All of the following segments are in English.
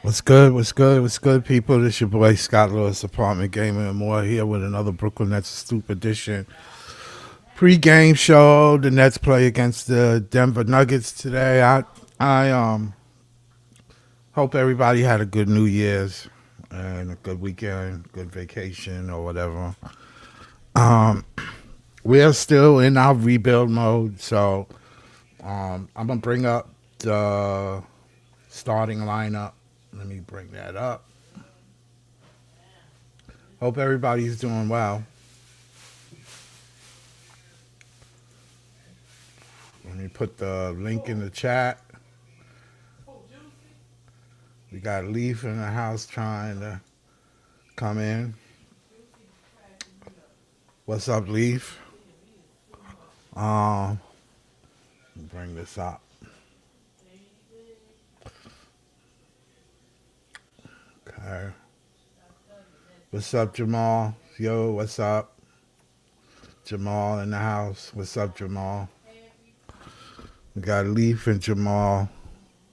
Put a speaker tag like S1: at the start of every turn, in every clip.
S1: What's good? What's good? What's good, people? This your boy Scott Lewis, Apartment Gamer and More, here with another Brooklyn Nets Stoop Edition pre-game show. The Nets play against the Denver Nuggets today. I hope everybody had a good New Year's and a good weekend, good vacation or whatever. Um, we are still in our rebuild mode, so I'm gonna bring up the starting lineup. Let me bring that up. Hope everybody's doing well. Let me put the link in the chat. We got Leaf in the house trying to come in. What's up, Leaf? Um, bring this up. Okay. What's up, Jamal? Yo, what's up? Jamal in the house. What's up, Jamal? We got Leaf and Jamal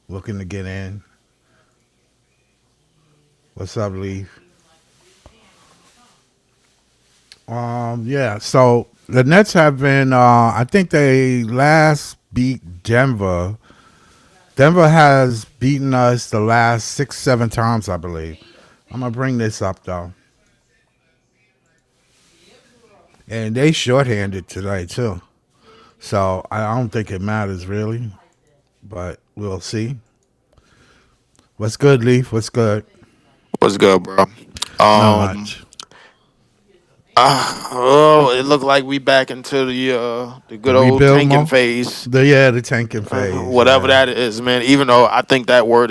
S1: looking to get in. What's up, Leaf? Yeah, so the Nets have been, I think they last beat Denver. Denver has beaten us the last 6, 7 times, I believe. I'm going to bring this up, though. And they shorthanded today, too. So I don't think it matters, really. But we'll see. What's good, Leaf? What's good?
S2: What's good, bro?
S1: Not
S2: Um,
S1: much.
S2: oh, it looked like we back into the
S1: The
S2: good old
S1: rebuild
S2: tanking
S1: mode?
S2: phase,
S1: The tanking phase,
S2: whatever
S1: yeah.
S2: that is, man. Even though I think that word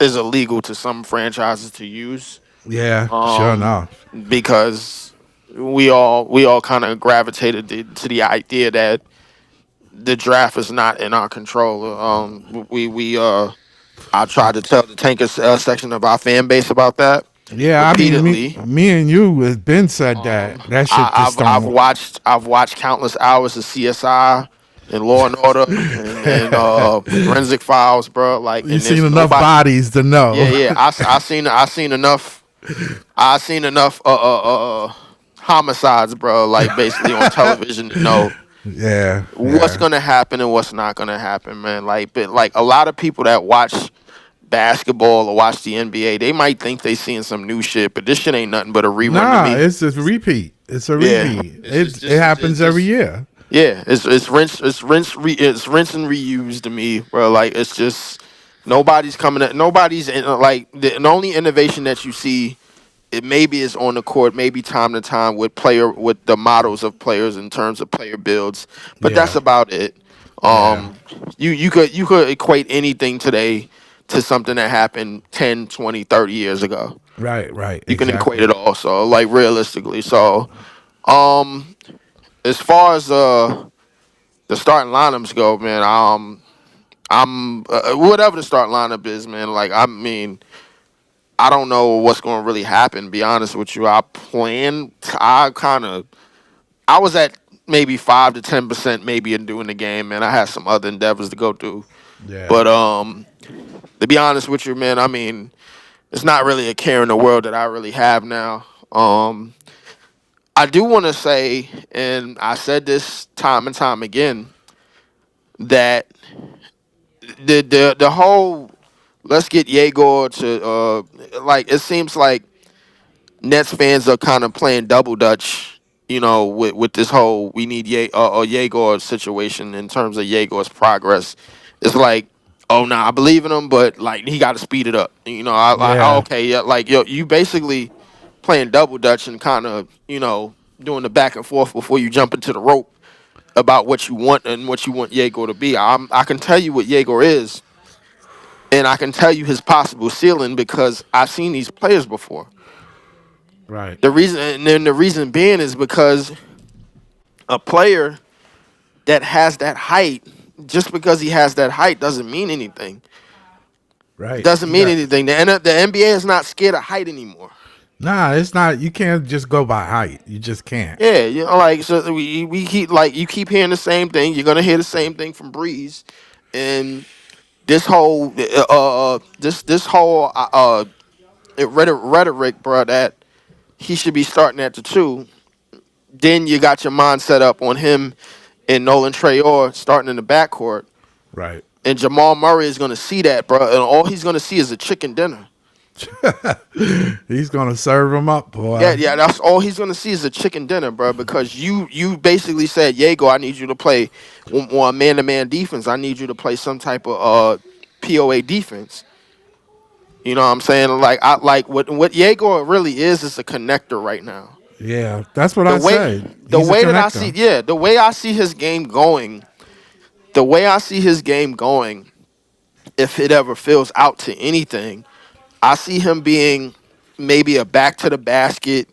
S2: is illegal to some franchises to use,
S1: Yeah, sure
S2: um,
S1: enough.
S2: because we all kind of gravitated to the idea that the draft is not in our control. We I tried to tell the tankers section of our fan base about that
S1: Yeah, I mean, me,
S2: repeatedly.
S1: me and you has been said that. That shit
S2: I,
S1: just
S2: I've
S1: don't.
S2: watched countless hours of CSI and Law and Order and Forensic Files, bro. Like,
S1: You
S2: and
S1: seen
S2: there's
S1: enough
S2: nobody.
S1: bodies to
S2: Yeah,
S1: know.
S2: yeah. I seen enough. I seen enough homicides, bro. Like basically on television to know
S1: Yeah,
S2: what's
S1: yeah.
S2: gonna happen and what's not gonna happen, man. Like, but like a lot of people that watch basketball or watch the NBA, they might think they seeing some new shit, but this shit ain't nothing but a rerun to
S1: Nah,
S2: me.
S1: it's a repeat. It's a
S2: Yeah,
S1: repeat. It happens every year.
S2: yeah, it's rinse and reuse to me, bro. Like it's just nobody's in, like the only innovation that you see it maybe is on the court, maybe time to time with the models of players in terms of player builds, but that's
S1: Yeah,
S2: about it.
S1: yeah.
S2: Um, you could equate anything today to something that happened 10, 20, 30 years ago.
S1: Right, right.
S2: You can equate
S1: Exactly.
S2: it all, so like realistically. So um, as far as the starting lineups go, man, I'm whatever the starting lineup is, man. Like I mean, I don't know what's going to really happen. Be honest with you, I was at maybe 5 to 10% maybe in doing the game, man. I had some other endeavors to go through,
S1: Yeah.
S2: but to be honest with you, man, I mean, it's not really a care in the world that I really have now. I do want to say, and I said this time and time again, that the whole let's get Yegor to like it seems like Nets fans are kind of playing double dutch, with this whole we need Yegor situation in terms of Yegor's progress. It's like, oh no, I believe in him, but like he got to speed it up.
S1: Yeah.
S2: Okay, yeah, like yo, you basically playing double dutch and kind of doing the back and forth before you jump into the rope about what you want and what you want Yegor to be. I can tell you what Yegor is, and I can tell you his possible ceiling because I've seen these players before.
S1: Right.
S2: The reason being is because a player that has that height, just because he has that height, doesn't mean anything.
S1: Right.
S2: Doesn't
S1: You
S2: mean
S1: got.
S2: anything. The NBA is not scared of height anymore.
S1: Nah, it's not. You can't just go by height. You just can't.
S2: Yeah, like so we keep like you keep hearing the same thing. You're gonna hear the same thing from Breeze, and this whole this whole rhetoric, bro, that he should be starting at the two. Then you got your mind set up on him and Nolan Traore starting in the backcourt,
S1: Right.
S2: and Jamal Murray is going to see that, bro, and all he's going to see is a chicken dinner.
S1: He's gonna serve him up,
S2: Yeah,
S1: boy.
S2: yeah, that's all he's going to see is a chicken dinner, bro, because you basically said, Diego, I need you to play on man-to-man defense. I need you to play some type of POA defense. You know what I'm saying? Like I like what Diego really is a connector right now.
S1: Yeah, that's what
S2: The
S1: I
S2: way
S1: said.
S2: the
S1: He's a
S2: way that I see
S1: connector.
S2: yeah, the way I see his game going, the way I see his game going, if it ever fills out to anything, I see him being maybe a back to the basket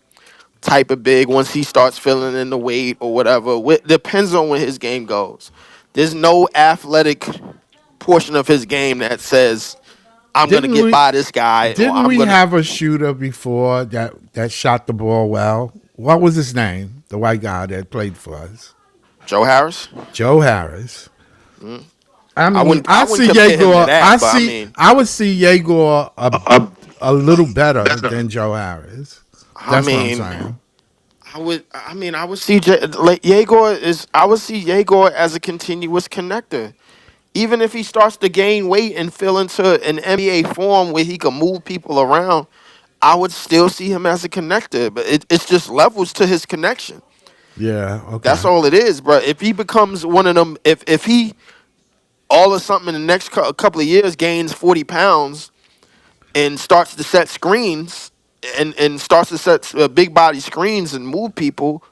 S2: type of big once he starts filling in the weight or whatever. Depends on where his game goes. There's no athletic portion of his game that says I'm gonna
S1: Didn't
S2: get
S1: we?
S2: by this guy or
S1: Didn't
S2: I'm
S1: we
S2: gonna
S1: have a shooter before that shot the ball well? What was his name? The white guy that played for us,
S2: Joe Harris.
S1: Joe Harris.
S2: Mm.
S1: I mean,
S2: I
S1: I
S2: wouldn't
S1: see
S2: compare him to
S1: Yegor.
S2: that, but I mean,
S1: I would see Yegor a little better than Joe Harris.
S2: I
S1: That's what I'm
S2: mean,
S1: saying.
S2: I would see like Yegor is. I would see Yegor as a continuous connector. Even if he starts to gain weight and fill into an NBA form where he can move people around, I would still see him as a connector. But it's just levels to his connection.
S1: Yeah.
S2: That's
S1: Okay.
S2: all it is, bro. If he becomes one of them, if he all of something in the next couple of years gains 40 pounds and starts to set screens and starts to set big body screens and move people,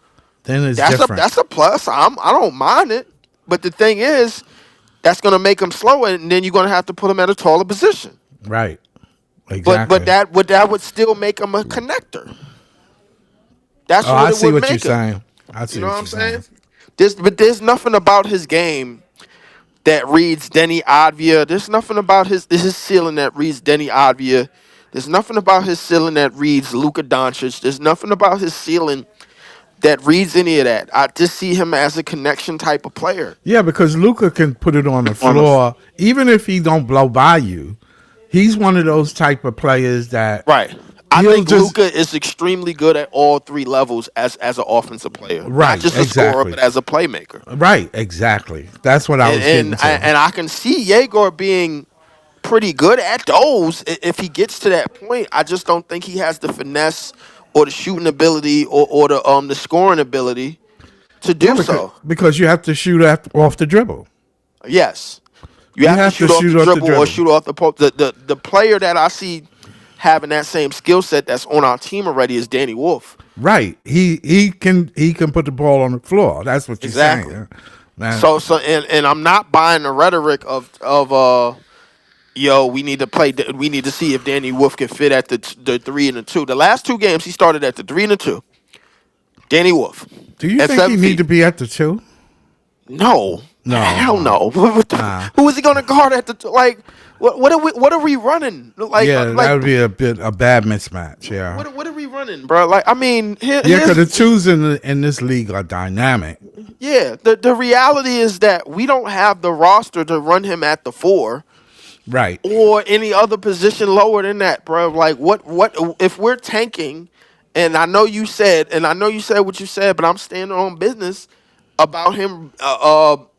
S1: Then it's different.
S2: that's a plus. I don't mind it. But the thing is, that's gonna make him slower, and then you're gonna have to put him at a taller position.
S1: Right.
S2: But
S1: Exactly.
S2: that would still make him a connector. That's
S1: Oh,
S2: what
S1: I
S2: it
S1: see
S2: would
S1: what you're
S2: make him.
S1: saying. I
S2: You
S1: see
S2: know what
S1: what
S2: I'm
S1: you're saying.
S2: saying? There's nothing about his game that reads Denny Advia. There's nothing about his ceiling that reads Denny Advia. There's nothing about his ceiling that reads Luka Doncic. There's nothing about his ceiling that reads any of that. I just see him as a connection type of player.
S1: Yeah, because Luca can put it on the floor, even if he don't blow by you. He's one of those type of players that
S2: Right. I
S1: he'll
S2: think
S1: just
S2: Luka is extremely good at all three levels as an offensive player, not
S1: right,
S2: just a scorer,
S1: exactly,
S2: but as a playmaker.
S1: right, exactly. That's what I was getting to.
S2: And I can see Yegor being pretty good at those if he gets to that point. I just don't think he has the finesse or the shooting ability or the scoring ability to
S1: Yeah,
S2: do so.
S1: because you have to shoot off the dribble.
S2: Yes, you
S1: You
S2: have to
S1: have to
S2: shoot off the
S1: shoot off the
S2: dribble or
S1: dribble.
S2: shoot off the post. The player that I see having that same skill set that's on our team already is Danny Wolf.
S1: Right. He can put the ball on the floor. That's what you're saying,
S2: Exactly.
S1: huh? Man.
S2: And I'm not buying the rhetoric of yo, we need to see if Danny Wolf can fit at the 3 and the 2. The last two games he started at the 3 and the 2. Danny Wolf
S1: Do you
S2: at
S1: think he
S2: 7
S1: need to
S2: feet.
S1: be at the two?
S2: No.
S1: No.
S2: Hell no.
S1: Nah.
S2: Who is he going to guard at the like what are we running?
S1: Yeah, that
S2: Like
S1: would be a bad mismatch. Yeah.
S2: what are we running, bro? Like I mean,
S1: Yeah, because
S2: here's
S1: the twos in this league are dynamic.
S2: yeah, the reality is that we don't have the roster to run him at the 4
S1: Right.
S2: or any other position lower than that, bro. Like what if we're tanking? And I know you said what you said, but I'm standing on business about him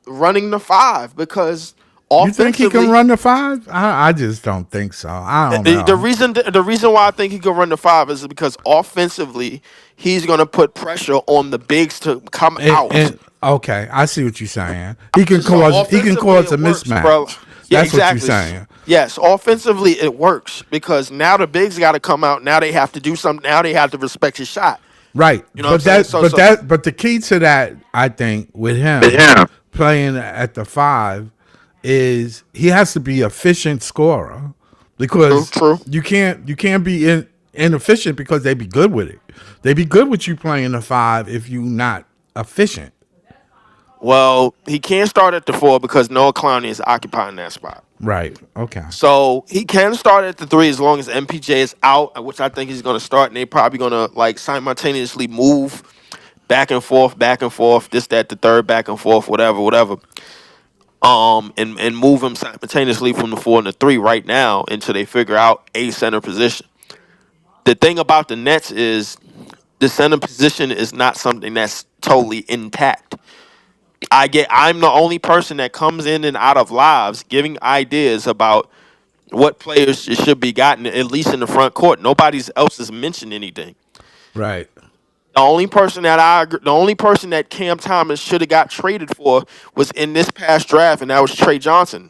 S2: running the 5 because
S1: You think he can
S2: offensively,
S1: run the five? I just don't think so. I don't know.
S2: the reason why I think he can run the 5 is because offensively he's gonna put pressure on the bigs to come out.
S1: And okay, I see what you're saying. He can
S2: So offensively
S1: cause a
S2: it works, bro.
S1: mismatch.
S2: Yeah,
S1: That's what you're
S2: exactly.
S1: saying.
S2: Yes, offensively it works because now the bigs got to come out. Now they have to do something. Now they have to respect his shot.
S1: Right.
S2: You know what I'm saying?
S1: But the key to that, I think, with him playing at the five is he has to be efficient scorer because
S2: True.
S1: you can't be inefficient because they be good with it. They be good with you playing the five if you not efficient.
S2: Well, he can't start at the 4 because Noah Clowney is occupying that spot.
S1: Right. Okay.
S2: So he can start at the 3 as long as MPJ is out, which I think he's going to start, and they probably going to like simultaneously move back and forth, this, that, the third, back and forth, whatever. and move him simultaneously from the 4 and the 3 right now until they figure out a center position. The thing about the Nets is the center position is not something that's totally intact. I'm the only person that comes in and out of lives giving ideas about what players should be gotten, at least in the front court. Nobody else has mentioned anything.
S1: Right.
S2: The only person that Cam Thomas should have got traded for was in this past draft, and that was Trey Johnson.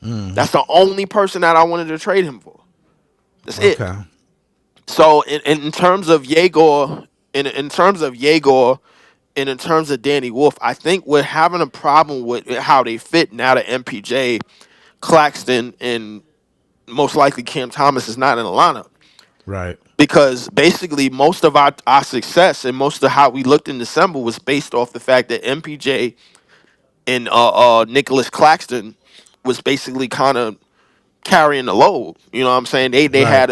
S2: That's the only person that I wanted to trade him for. That's it.
S1: Okay.
S2: So in terms of Yegor, in terms of Yegor, and in terms of Danny Wolf, I think we're having a problem with how they fit now that MPJ, Claxton, and most likely Cam Thomas is not in the lineup.
S1: Right.
S2: Because basically most of our success and most of how we looked in December was based off the fact that MPJ and Nicholas Claxton was basically kind of carrying the load. You know what I'm saying?
S1: Right.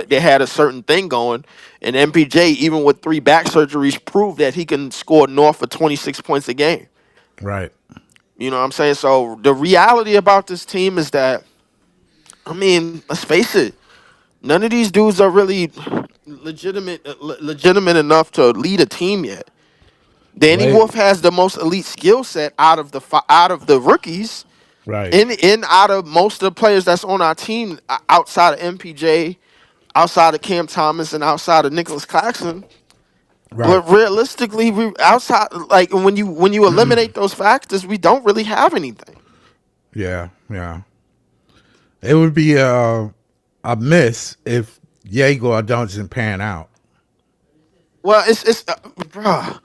S2: They had a certain thing going, and MPJ even with 3 back surgeries proved that he can score north of 26 points a game.
S1: Right.
S2: You know what I'm saying? So the reality about this team is that, I mean, let's face it, none of these dudes are really legitimate enough to lead a team yet. Danny
S1: Wait.
S2: Wolf has the most elite skill set out of the rookies,
S1: Right.
S2: in out of most of the players that's on our team outside of MPJ, outside of Cam Thomas, and outside of Nicholas Claxton.
S1: Right.
S2: But realistically, we outside like when you eliminate those factors, we don't really have anything.
S1: Yeah. Yeah. It would be a miss if Yegor doesn't pan out.
S2: Well, it's bruh.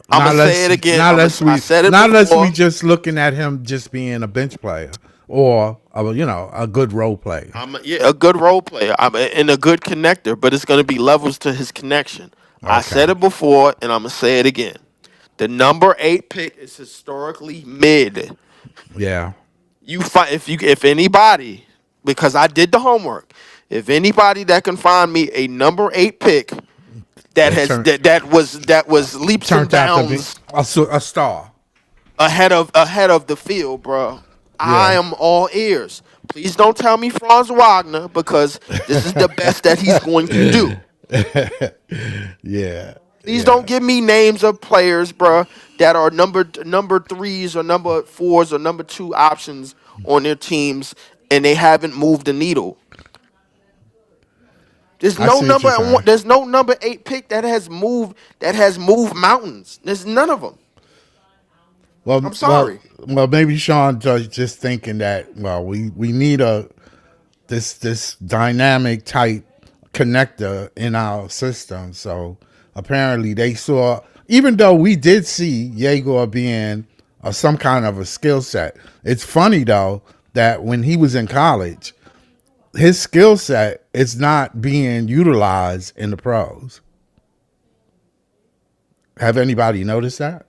S2: I'm
S1: Not
S2: gonna say it
S1: unless,
S2: again.
S1: not unless
S2: I
S1: we,
S2: said it
S1: not unless we
S2: before.
S1: just looking at him just being a bench player or a good role player.
S2: A good role player, and a good connector, but it's gonna be levels to his connection. I
S1: Okay.
S2: said it before, and I'm gonna say it again. The number 8 pick is historically mid.
S1: Yeah.
S2: You find if anybody, because I did the homework. If anybody that can find me a number 8 pick
S1: That turned
S2: that was leaps and
S1: turned out to be
S2: bounds
S1: a star.
S2: ahead of the field, bro, I
S1: Yeah.
S2: am all ears. Please don't tell me Franz Wagner because this is the best that he's going to do.
S1: Yeah.
S2: Please don't
S1: Yeah.
S2: give me names of players, bro, that are number threes or number fours or number 2 options on their teams, and they haven't moved the needle.
S1: I see what you're saying.
S2: There's no number 8 pick that has moved mountains. There's none of them.
S1: Well,
S2: I'm
S1: well,
S2: sorry.
S1: well. Maybe Sean just thinking that. Well, we need this dynamic type connector in our system. So apparently they saw, even though we did see Yegor being some kind of a skill set. It's funny though that when he was in college, his skill set is not being utilized in the pros. Have anybody noticed that?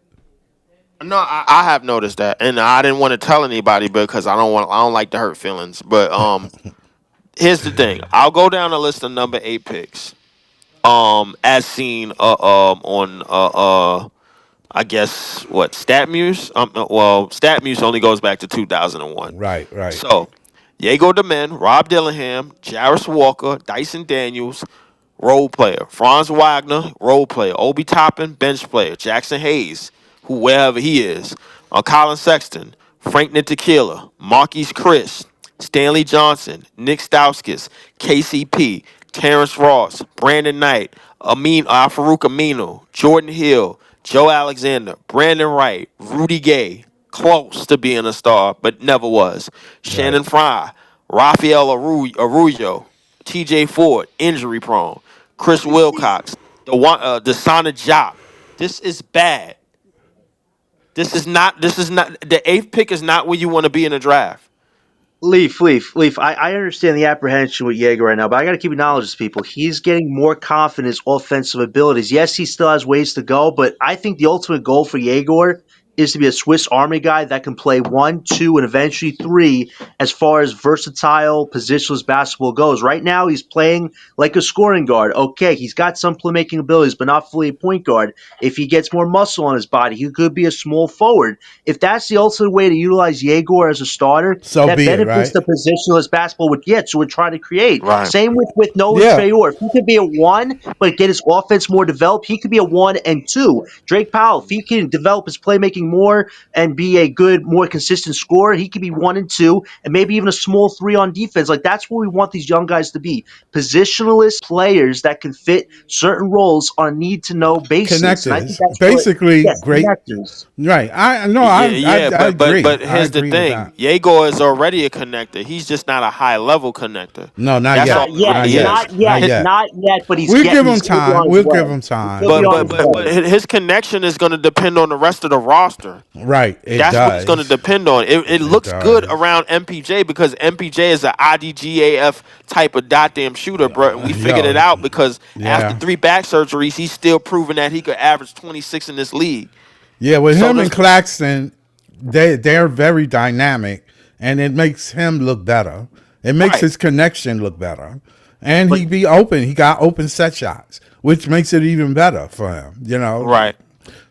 S2: No, I have noticed that, and I didn't want to tell anybody because I don't like to hurt feelings. But here's the thing: I'll go down a list of number 8 picks, as seen on I guess what StatMuse. Well, StatMuse only goes back to 2001.
S1: Right, right,
S2: So, Diego Demen, Rob Dillingham, Jarris Walker, Dyson Daniels, role player. Franz Wagner, role player. Obi Toppin, bench player. Jackson Hayes, who wherever he is. Colin Sexton, Frank Ntilikina, Marquise Chris, Stanley Johnson, Nick Stauskas, KCP, Terrence Ross, Brandon Knight, Farouk Aminu, Jordan Hill, Joe Alexander, Brandon Wright, Rudy Gay, close to being a star, but never was.
S1: right.
S2: Shannon Fry, Rafael Arroyo, T.J. Ford, injury prone. Chris Wilcox, Desana Jop. This is bad. This is not. This is not. The 8th pick is not where you want to be in a draft.
S3: Leaf. I understand the apprehension with Jaeger right now, but I got to keep acknowledging this, people. He's getting more confident in his offensive abilities. Yes, he still has ways to go, but I think the ultimate goal for Jaeger is to be a Swiss Army guy that can play 1, 2, and eventually 3 as far as versatile positionless basketball goes. Right now, he's playing like a scoring guard. Okay, he's got some playmaking abilities, but not fully a point guard. If he gets more muscle on his body, he could be a small forward. If that's the ultimate way to utilize Yegor as a starter,
S1: So
S3: that
S1: be it,
S3: benefits
S1: right?
S3: the positionless basketball with Yet. So we're trying to create.
S2: Right.
S3: Same with Nolan
S1: Yeah.
S3: Trayor. If he could be a 1, but get his offense more developed, he could be a 1 and 2. Drake Powell, if he can develop his playmaking more and be a good, more consistent scorer, he could be 1 and 2, and maybe even a small 3 on defense. Like that's what we want these young guys to be: positionalist players that can fit certain roles on a need-to-know basis. And I think
S1: Connectors.
S3: that's what,
S1: Basically,
S3: yes,
S1: great.
S3: connectors.
S1: Right. I no.
S2: Yeah,
S1: I
S2: yeah,
S1: I agree.
S2: but
S1: I
S2: here's the
S1: agree with
S2: thing:
S1: that.
S2: Yegor is already a connector. He's just not a high level connector.
S1: No, not
S2: That's
S1: yet.
S2: all
S3: Not
S2: it
S3: yet,
S1: Not
S2: really
S1: yet.
S2: is.
S3: not
S1: Not
S3: yet,
S2: His,
S1: yet.
S3: not yet. But he's
S1: We'll
S3: getting.
S1: give him
S3: He's going to be
S1: time.
S3: on his
S1: We'll give
S3: way.
S1: him
S3: He's
S1: time.
S3: going to be
S2: but
S3: on
S2: but
S3: his
S2: but but
S3: way.
S2: his connection is going to depend on the rest of the roster.
S1: Right. It
S2: That's what it's going to
S1: does.
S2: depend on. It
S1: It
S2: looks good
S1: does.
S2: around MPJ because MPJ is an IDGAF type of goddamn shooter, bro. And we figured it
S1: Yo.
S2: out because after
S1: Yeah.
S2: 3 back surgeries, he's still proving that he could average 26 in this league.
S1: Yeah. With
S2: So
S1: him and
S2: there's
S1: Claxton, they're very dynamic, and it makes him look better. It makes
S2: right.
S1: his connection look better, and
S3: But
S1: he be open. He got open set shots, which makes it even better for him.
S2: Right.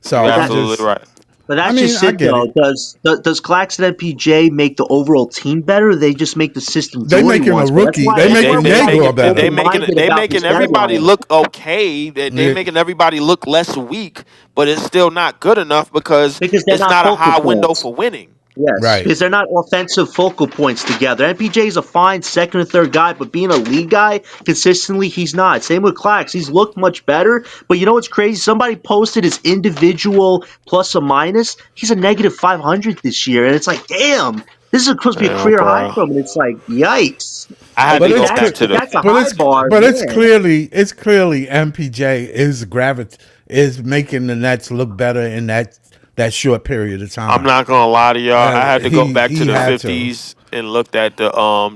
S1: So
S2: You're
S3: but
S1: I
S3: that
S2: absolutely
S1: just,
S2: right.
S3: but
S1: I
S3: that's
S1: mean,
S3: just
S1: I
S3: it
S1: get
S3: though.
S1: it.
S3: Does Claxton and PJ make the overall team better? Or they just make the system
S1: They
S3: Jordy
S1: making a
S3: wants. But that's
S1: rookie.
S3: why
S1: They
S2: They
S3: that's
S2: they
S3: why
S1: making
S3: we
S2: they
S3: gotta
S2: make
S3: be
S1: Negro
S2: it
S1: better.
S2: they
S3: open
S2: making
S3: minded
S2: it they
S3: about
S2: making
S3: this
S2: everybody
S3: deadline.
S2: look okay. They
S1: Yeah,
S2: making everybody look less weak, but it's still not good enough because
S3: Because they're
S2: it's
S3: not
S2: not a
S3: focal
S2: high window
S3: points.
S2: for winning.
S3: Yes,
S1: right.
S3: because they're not offensive focal points together. MPJ is a fine second or third guy, but being a lead guy consistently, he's not. Same with Clax. He's looked much better, but you know what's crazy? Somebody posted his individual plus or minus. He's a negative 500 this year, and it's like, damn, this is supposed to be a
S2: Yeah,
S3: career high
S2: bro.
S3: from him. It's like, yikes.
S2: I had
S3: Like
S2: to
S1: But
S3: if
S2: go
S1: it's
S3: that's
S2: back to
S3: if
S2: the
S3: that's a
S1: but
S3: high
S1: it's
S3: bar,
S1: but
S3: man.
S1: it's clearly MPJ is making the Nets look better in that short period of
S2: I'm
S1: time.
S2: not gonna lie to y'all. I had to go back to
S1: He
S2: the
S1: had to,
S2: 50s and looked at the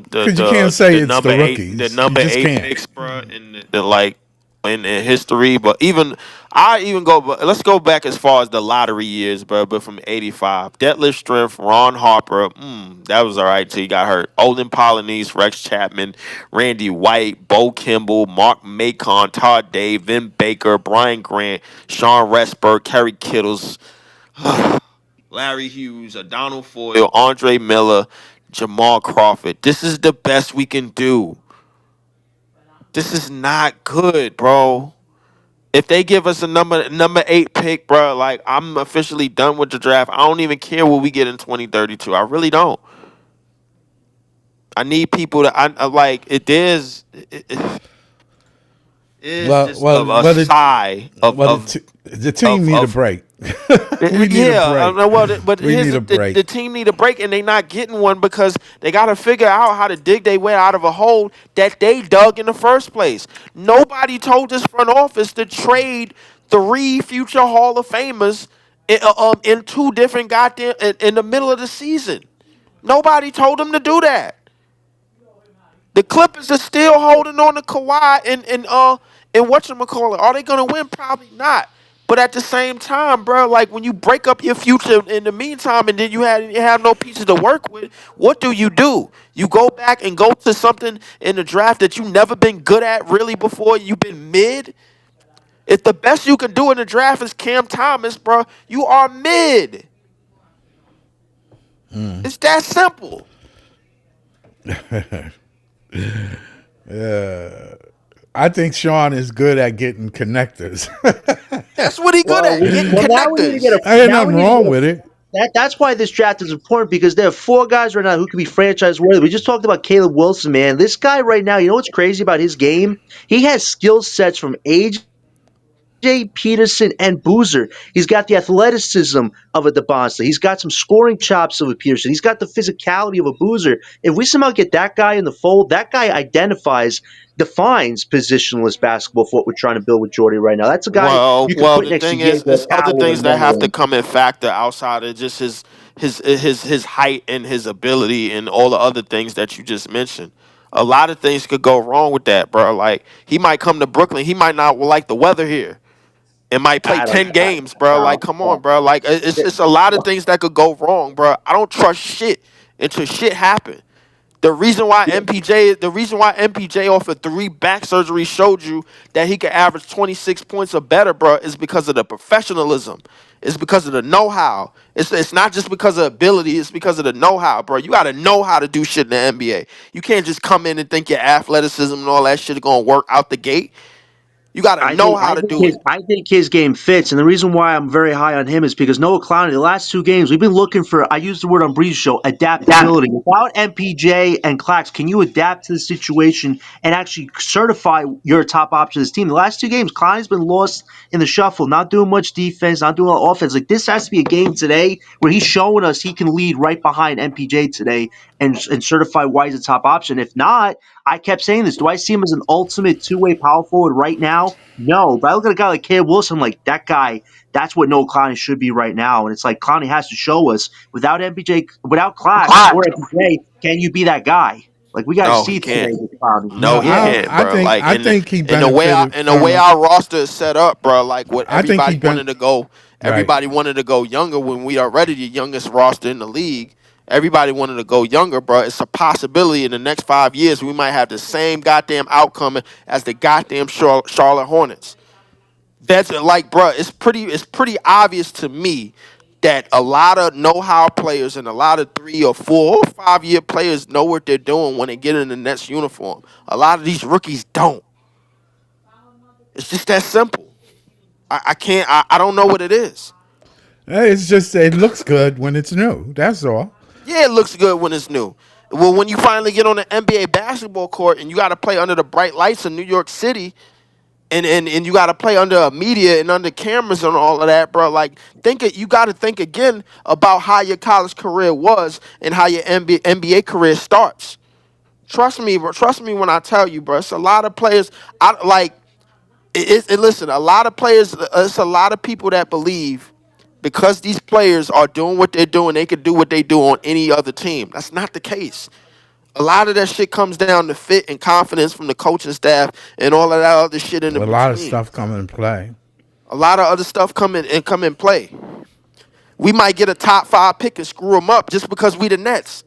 S1: because you can't say
S2: the
S1: it's the
S2: number eight the
S1: rookies. You
S2: number
S1: just
S2: eight
S1: can't.
S2: picks, bro, in the like in history. But even I even go. Let's go back as far as the lottery years, bro. But from '85, Detlef Strength, Ron Harper, that was all right till he got hurt. Olin Polynice, Rex Chapman, Randy White, Bo Kimball, Mark Macon, Todd Day, Vin Baker, Brian Grant, Sean Resberg, Kerry Kittles. Larry Hughes, Donald Foyle, Andre Miller, Jamal Crawford. This is the best we can do. This is not good, bro. If they give us a number 8 pick, bro, like I'm officially done with the draft. I don't even care what we get in 2032. I really don't. I need people to I like it is
S1: Well,
S2: just
S1: well,
S2: a
S1: well, it,
S2: sigh
S1: well, the team need a
S2: of
S1: break. We need a
S2: Yeah,
S1: break.
S2: well, but
S1: We
S2: here's
S1: need a
S2: the
S1: break.
S2: team need a break, and they not getting one because they got to figure out how to dig their way out of a hole that they dug in the first place. Nobody told this front office to trade 3 future Hall of Famers in 2 different goddamn in the middle of the season. Nobody told them to do that. The Clippers are still holding on to Kawhi and whatchamacallit. Are they gonna win? Probably not. But at the same time, bro, like when you break up your future in the meantime and then you have no pieces to work with, what do? You go back and go to something in the draft that you never been good at really before. You've been mid. If the best you can do in the draft is Cam Thomas, bro, you are mid. It's that simple.
S1: I think Sean is good at getting connectors.
S2: That's what he good at, getting
S3: Now we need to get a
S2: connectors.
S1: Ain't
S3: now we
S1: nothing
S3: need to
S1: wrong
S3: get a
S1: with it.
S3: that's why this draft is important because there are 4 guys right now who could be franchise worthy. We just talked about Caleb Wilson, man. This guy right now, you know what's crazy about his game? He has skill sets from AJ Peterson and Boozer. He's got the athleticism of a DeBonsta. He's got some scoring chops of a Peterson. He's got the physicality of a Boozer. If we somehow get that guy in the fold, that guy defines positionless basketball for what we're trying to build with Jordy right now. That's a guy you can
S2: Well,
S3: put
S2: the
S3: next to
S2: thing is,
S3: Diego,
S2: it's other
S3: Powell,
S2: things
S3: and
S2: that have to
S3: Moneyball.
S2: come in factor outside of just his height and his ability and all the other things that you just mentioned. A lot of things could go wrong with that, bro. Like he might come to Brooklyn, he might not like the weather here. and might play
S3: I don't
S2: 10 games, bro. Like,
S3: know.
S2: come on, bro. Like, it's a lot of things that could go wrong, bro. I don't trust shit until shit happen. The reason why MPJ off of 3 back surgeries showed you that he could average 26 points or better, bro, is because of the professionalism. It's because of the know-how. It's not just because of ability. It's because of the know-how, bro. You got to know how to do shit in the NBA. You can't just come in and think your athleticism and all that shit is gonna work out the gate. You got to
S3: I
S2: know
S3: think I
S2: how to
S3: think
S2: do
S3: his
S2: it.
S3: I think his game fits, and the reason why I'm very high on him is because Noah Clowney, the last 2 games, we've been looking for. I used the word on Breeze Show, adaptability. Without MPJ and Clax, can you adapt to the situation and actually certify your top option of this team? The last 2 games, Clowney's been lost in the shuffle, not doing much defense, not doing a lot of offense. Like this has to be a game today where he's showing us he can lead right behind MPJ today and certify why he's a top option. If not, I kept saying this. Do I see him as an ultimate two-way power forward right now? No, but I look at a guy like Caleb Wilson, I'm like, that guy, that's what Noah Clowney should be right now. And it's like Clowney has to show us without MPJ, without Clax or MPJ, can you be that guy? Like we got to
S2: No,
S3: see
S2: he
S3: it today
S2: can't.
S3: with Clowney. He
S2: No,
S1: No,
S2: he
S3: can't.
S2: can't, bro. Like,
S1: I think he
S2: and the way
S1: benefited from a.
S2: our roster is set up, bro. Like, what
S1: I think he been right.
S2: everybody wanted to go younger when we already the youngest roster in the league. Everybody wanted to go younger, bro. It's a possibility in the next 5 years we might have the same goddamn outcome as the goddamn Charlotte Hornets. That's like, bro. It's pretty obvious to me that a lot of know-how players and a lot of 3 or 4 or 5 year players know what they're doing when they get in the Nets uniform. A lot of these rookies don't. It's just that simple. I can't. I don't know what it is.
S1: It's just it looks good when it's new. That's all.
S2: Yeah, it looks good when it's new. Well, when you finally get on the NBA basketball court and you got to play under the bright lights of New York City, and you got to play under a media and under cameras and all of that, bro. Like, you got to think again about how your college career was and how your NBA career starts. Trust me, bro. Trust me when I tell you, bro. It's a lot of players. I like. Listen, a lot of players. It's a lot of people that believe because these players are doing what they're doing, they could do what they do on any other team. That's not the case. A lot of that shit comes down to fit and confidence from the coaching staff and all of that other shit in the
S1: A lot of
S2: between.
S1: stuff come in play.
S2: A lot of other stuff come in play. We might get a top 5 pick and screw them up just because we the Nets.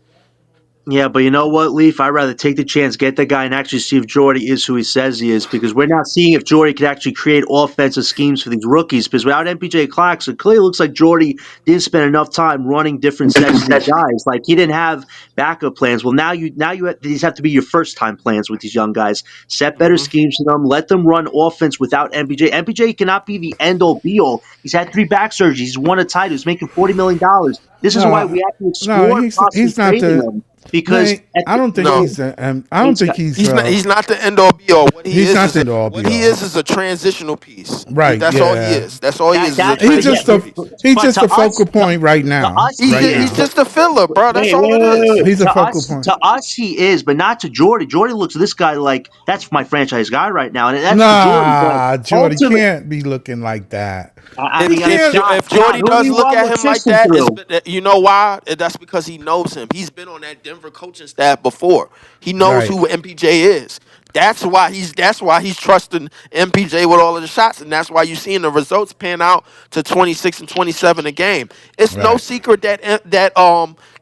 S3: Yeah, but you know what, Leaf? I'd rather take the chance, get the guy, and actually see if Jordy is who he says he is, because we're not seeing if Jordy could actually create offensive schemes for these rookies. Because without MPJ Clark, it clearly looks like Jordy didn't spend enough time running different sets with these guys. Like he didn't have backup plans. Well, these have to be your first time plans with these young guys. Set better
S2: Hmm.
S3: schemes for them. Let them run offense without MPJ. MPJ cannot be the end all be all. He's had 3 back surgeries. He's won a title. He's making $40 million. This is why
S1: No,
S3: we have to
S1: no,
S3: explore possibly
S1: he's not
S3: trading
S1: the.
S3: him.
S1: No,
S3: Because at
S1: I
S3: the,
S1: don't think
S2: No,
S1: he's the. I don't
S3: He's
S1: think
S3: got
S1: he's.
S2: he's not the end all be all.
S1: He's not the end all
S2: What
S1: be
S2: he
S1: all.
S2: is a transitional piece.
S1: Right?
S2: That's all he
S1: Yeah.
S2: is. That's all he is a
S1: He's
S3: yeah,
S1: just
S2: transitional
S1: a.
S2: piece.
S1: He's
S3: but
S1: just a focal point right
S3: to
S1: now.
S3: us he
S1: Right
S3: is.
S2: He's
S1: now.
S3: But
S2: just a filler, bro. That's all it is.
S1: He's a focal point.
S3: To us he is, but not to Jordy. Jordy looks at this guy like that's my franchise guy right now, and that's to Jordy. But
S1: Nah, Jordy
S3: ultimately,
S1: can't be looking like that.
S2: If
S1: He
S3: I mean,
S2: if
S1: can't.
S2: Jo- if
S3: John,
S2: Jordy
S3: who did
S2: does
S3: he
S2: look
S3: run
S2: at
S3: what
S2: him like
S3: system
S2: that,
S3: through?
S2: you know why? That's because he knows him. He's been on that Denver coaching staff before. He knows
S1: Right.
S2: who MPJ is. That's why he's trusting MPJ with all of the shots, and that's why you're seeing the results pan out to 26 and 27 a game. It's no
S1: Right.
S2: secret that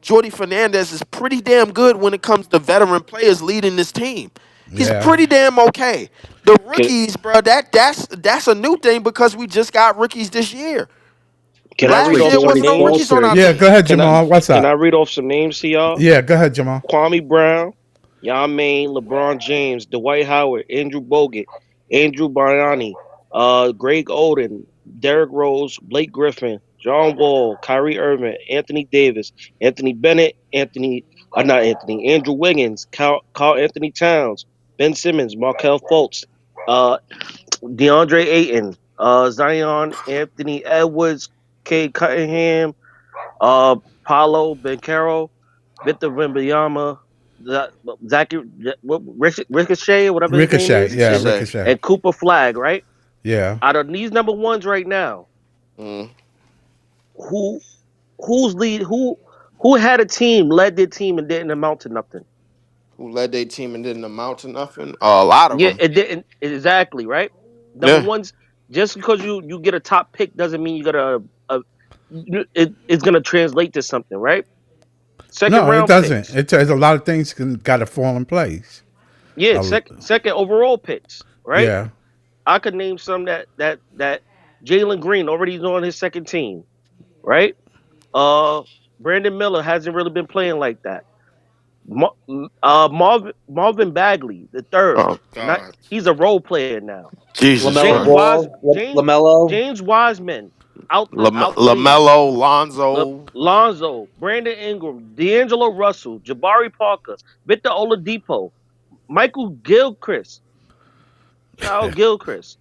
S2: Jordy Fernandez is pretty damn good when it comes to veteran players leading this team. He's
S1: Yeah.
S2: pretty damn okay. The
S4: Can
S2: rookies, bro, that's a new thing because we just got rookies this year.
S4: can I
S3: That's
S4: read
S2: Last
S3: where
S4: off
S2: year
S4: some
S2: wasn't
S3: Jordy
S2: no rookies
S4: names?
S2: on our
S3: faltered.
S1: Yeah. Go
S2: team.
S1: ahead,
S4: Can I
S1: Jamal. What's
S4: can I
S1: up?
S4: read off some names to y'all?
S1: Yeah. Go ahead, Jamal.
S4: Kwame Brown, Yao Ming, LeBron James, Dwight Howard, Andrew Bogut, Andrew Bargnani, Greg Oden, Derrick Rose, Blake Griffin, John Wall, Kyrie Irving, Anthony Davis, Anthony Bennett, not Anthony, Andrew Wiggins, Carl Anthony Towns, Ben Simmons, Markel Fultz, uh, DeAndre Ayton, Zion, Anthony Edwards, Cade Cunningham, uh, Paulo Bencaro, Victor Wembanyama, Zachary, Ricochet, whatever his name
S1: Ricochet.
S4: is,
S1: Yeah.
S2: Ricochet.
S1: Ricochet.
S4: and Cooper Flag, right?
S1: Yeah.
S4: Out of these number ones right now,
S2: Mm.
S4: who who's lead who had a team, led their team, and didn't amount to nothing?
S2: Who led their team and didn't amount to nothing? A lot of
S4: Yeah,
S2: them.
S4: it didn't exactly, right? Number
S2: Yeah.
S4: ones, just because you get a top pick doesn't mean you got it's gonna translate to something, right? Second
S1: No, it
S4: round
S1: doesn't.
S4: picks,
S1: There's a lot of things got to fall in place.
S4: yeah.
S1: Uh,
S4: Second overall picks, right?
S1: yeah.
S4: I could name some that Jalen Green already on his second team, right? Uh, Brandon Miller hasn't really been playing like that. Marvin Bagley, the third,
S2: Oh
S4: not
S2: God,
S4: he's a role player now.
S2: Jesus
S3: LaMelo
S2: Christ.
S3: Ball,
S4: James
S3: LaMelo.
S4: James Wiseman outplayed
S2: Lamelo, Lonzo.
S4: Lonzo, Brandon Ingram, D'Angelo Russell, Jabari Parker, Victor Oladipo, Michael Gilchrist, Child Gilchrist,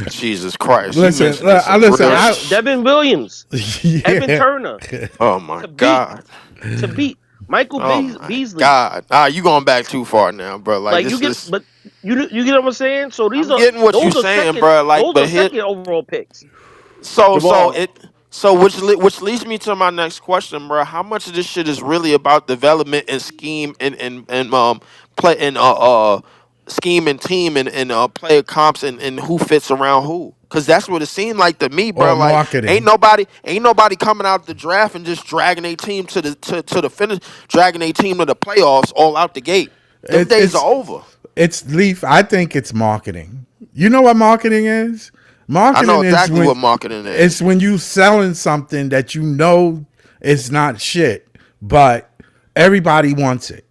S2: Jesus Christ, you
S1: Listen,
S2: mentioning some
S1: listen.
S2: real
S4: Devin Williams, Evan
S1: Yeah.
S4: Turner,
S2: Oh my
S4: to beat
S2: God.
S4: to beat Michael
S2: Oh my
S4: Beasley.
S2: God. You going back too far now, bro. Like
S4: Like you
S2: this
S4: get,
S2: is
S4: but you get what I'm saying. So
S2: I'm getting what you saying, bro. Like,
S4: those are
S2: but here,
S4: second overall picks.
S2: so so
S3: Jamal.
S2: it so which leads me to my next question, bro. How much of this shit is really about development and scheme and play and scheme and team and player comps and who fits around who? Cause that's what it seemed like to me, bro.
S1: Or
S2: Like
S1: marketing.
S2: ain't nobody coming out the draft and just dragging a team to the finish, dragging a team to the playoffs all out the gate. Them
S1: It's
S2: days are
S1: it's
S2: over.
S1: it's Leaf. I think it's marketing. You know what marketing is?
S2: I know
S1: Marketing is
S2: exactly
S1: when
S2: what marketing
S1: it's
S2: is.
S1: when you selling something that you know is not shit, but everybody wants it.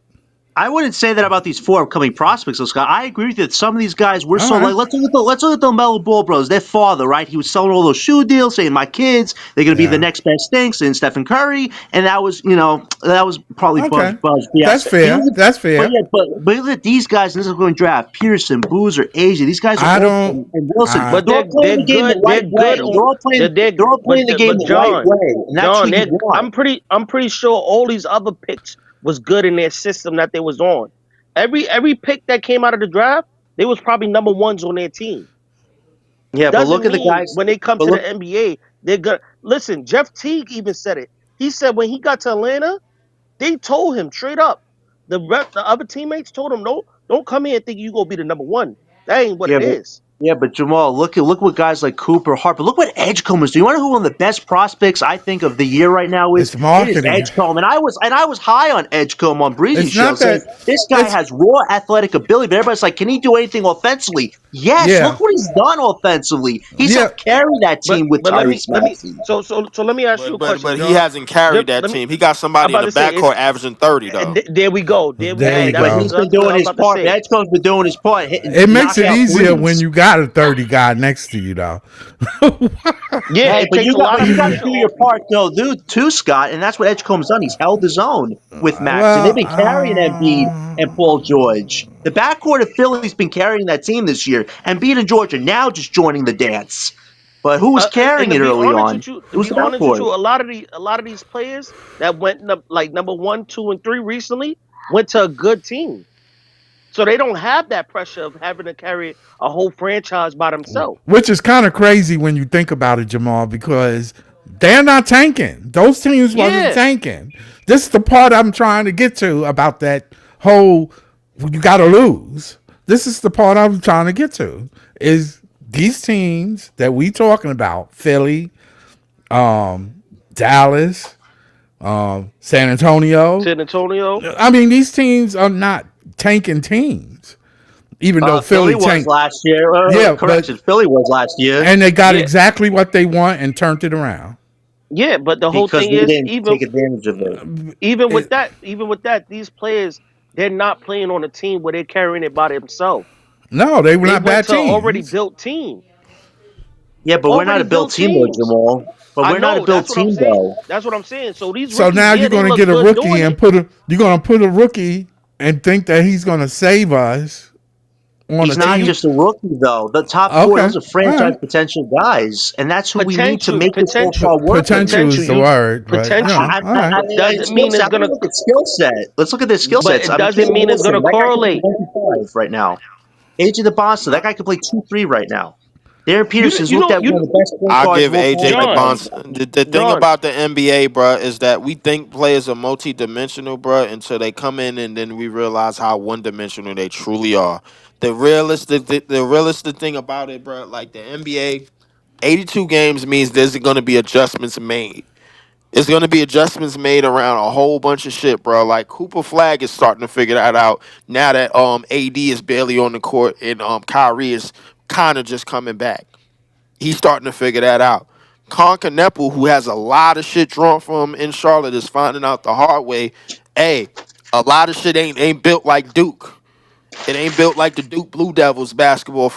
S3: I wouldn't say that about these four upcoming prospects, though, Scott. I agree with you that some of these guys were
S1: All
S3: so
S1: right.
S3: like let's look at the Melo Ball bros. Their father, right? He was selling all those shoe deals, saying my kids, they're gonna be the
S1: Yeah.
S3: next best thing, saying Stephen Curry, and that was that was probably
S1: Okay.
S3: buzz
S1: That's
S3: BS.
S1: fair. That's
S3: But
S1: fair.
S3: yeah, but look at these guys. This is going to draft Pearson, Boozer, Asia. These guys are
S1: I
S3: all
S1: don't.
S3: and Wilson.
S1: I
S4: But
S3: They're all playing the game the
S4: they're
S3: right way.
S4: good on
S3: They're all playing. They're all playing the game
S4: but
S3: the right way, and that's who
S4: John,
S3: you want.
S4: I'm pretty sure all these other picks was good in their system that they was on. Every pick that came out of the draft, they was probably number ones on their team.
S3: Yeah, but
S4: Doesn't
S3: look at the
S4: mean
S3: guys.
S4: when they come
S3: But
S4: to
S3: look,
S4: the NBA, they're good. Listen, Jeff Teague even said it. He said when he got to Atlanta, they told him straight up. The other teammates told him, no, don't come here and think you gonna be the number one. That ain't what
S3: yeah,
S4: it is.
S3: but Jamal, look what guys like Cooper, Harper. Look what Edgecombe is doing. You want to know who one of the best prospects I think of the year right now is?
S1: It's
S3: It is
S1: marketing.
S3: Edgecombe, and I was high on Edgecombe on Breezy's
S1: It's
S3: show,
S1: not
S3: saying
S1: that.
S3: this guy
S1: It's
S3: has raw athletic ability. But everybody's like, can he do anything offensively? Yes.
S1: yeah.
S3: Look what he's done offensively. He's
S1: Yeah.
S3: helped carry that team with
S4: But
S3: Tyrese Maxey.
S4: so let me ask you
S2: But
S4: a
S2: but
S4: question,
S2: but he
S4: John.
S2: hasn't carried that
S4: Let me
S2: team. He got
S4: I'm
S2: somebody in
S4: about
S2: the
S4: to say it's
S2: backcourt averaging 30 though.
S4: there we go.
S1: There
S3: Hey,
S1: you
S3: but
S1: go.
S3: he's been
S4: That's what
S3: doing
S4: I'm
S3: his
S4: about to
S3: part.
S4: say.
S3: Edgecombe's been doing his part,
S1: It makes
S3: knocking
S1: it
S3: out
S1: easier when
S3: threes.
S1: you got a 30 guy next to you, though.
S4: Yeah,
S3: Hey,
S4: it takes a
S3: but
S4: lot of
S3: you got to
S4: pressure
S3: do your
S4: off you.
S3: part, though, dude, too, Scott. And that's what Edgecombe's done. He's held his own with Max, and they've
S1: Well,
S3: been carrying Embiid and Paul George. The backcourt of Philly's been carrying that team this year. Embiid and George are now just joining the dance. But who was
S4: And
S3: carrying
S4: to
S3: it
S4: be
S3: early
S4: honest
S3: on?
S4: with you,
S3: It was the backcourt.
S4: a lot of these players that went like number one, two, and three recently went to a good team. So they don't have that pressure of having to carry a whole franchise by themselves.
S1: which is kind of crazy when you think about it, Jamal, because they're not tanking. Those teams wasn't
S4: Yeah.
S1: tanking. This is the part I'm trying to get to about that whole you got to lose. This is the part I'm trying to get to is these teams that we talking about, Philly, Dallas, San Antonio.
S4: San Antonio.
S1: I mean, these teams are not tanking teams, even though
S3: Philly
S1: Philly
S3: was
S1: tanked.
S3: last year.
S1: Yeah,
S3: Correction, Philly was last year
S1: and they got
S4: Yeah.
S1: exactly what they want and turned it around.
S4: Yeah, but the whole
S3: because
S4: thing
S3: they
S4: is
S3: didn't take advantage of it.
S1: It,
S4: even with that, these players they're not playing on a team where they're carrying it by themselves.
S1: no, they were
S4: They
S1: not
S4: went
S1: bad
S4: to already
S1: teams.
S4: built team.
S3: Yeah, but we're not
S4: Already
S3: a built
S4: built
S3: team, though,
S4: teams.
S3: Jamal. But
S4: I
S3: we're not a
S4: know,
S3: built
S4: that's what I'm
S3: team,
S4: saying.
S3: though.
S4: That's what I'm saying. So these
S1: So
S4: rookies,
S1: now
S4: yeah,
S1: you're
S4: they
S1: going to
S4: look
S1: get a
S4: good
S1: rookie
S4: doing
S1: and
S4: it.
S1: you're going to put a rookie and think that he's going to save us on a
S3: He's not
S1: team.
S3: just a rookie, though. The top four,
S1: Okay,
S3: those are
S1: all
S3: franchise
S1: right.
S3: potential guys, and that's who we need to
S4: Potential,
S3: make this all
S4: potential,
S3: star work with him.
S1: Potential
S4: potential.
S1: is the
S4: You
S1: word, but you know,
S4: potential.
S1: all right.
S4: Doesn't
S3: Skill
S4: mean
S3: set.
S4: it's
S3: I'm going to
S4: gonna,
S3: look at skill set. Let's look at their skill
S4: but
S3: sets.
S4: it
S3: I mean,
S4: doesn't
S3: Caleb
S4: mean it's
S3: Wilson,
S4: gonna
S3: that guy can
S4: correlate.
S3: play 25 right now. AJ the Boston, that guy can play 2-3 right now. Darren Peterson's
S4: You
S3: looked
S4: know,
S3: at one of the best point
S2: I'll
S3: guards
S2: give
S3: of all time
S2: AJ the
S3: right now.
S4: John,
S2: bonds. The thing
S4: John.
S2: about the NBA, bro, is that we think players are multi-dimensional, bro, until they come in and then we realize how one-dimensional they truly are. The realistic thing about it, bro, like the NBA. 82 games means there's going to be adjustments made. It's going to be adjustments made around a whole bunch of shit, bro. Like Cooper Flag is starting to figure that out now that AD is barely on the court and Kyrie is kind of just coming back. He's starting to figure that out. Con Canepu, who has a lot of shit drawn from him in Charlotte, is finding out the hard way. Hey, a lot of shit ain't built like Duke. It ain't built like the Duke Blue Devils basketball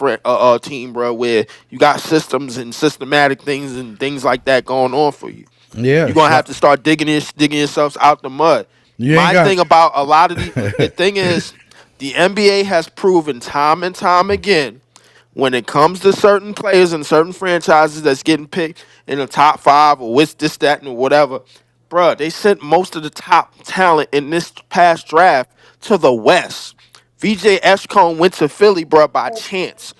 S2: team, bro, where you got systems and systematic things and things like that going on for you.
S1: Yeah,
S2: You're gonna have to start digging yourselves out the mud.
S1: you ain't
S2: My
S1: got.
S2: thing about a lot of the thing is the NBA has proven time and time again when it comes to certain players and certain franchises that's getting picked in the top five or with this, that, and whatever, bruh, they sent most of the top talent in this past draft to the West. VJ Eshcone went to Philly, bruh, by chance.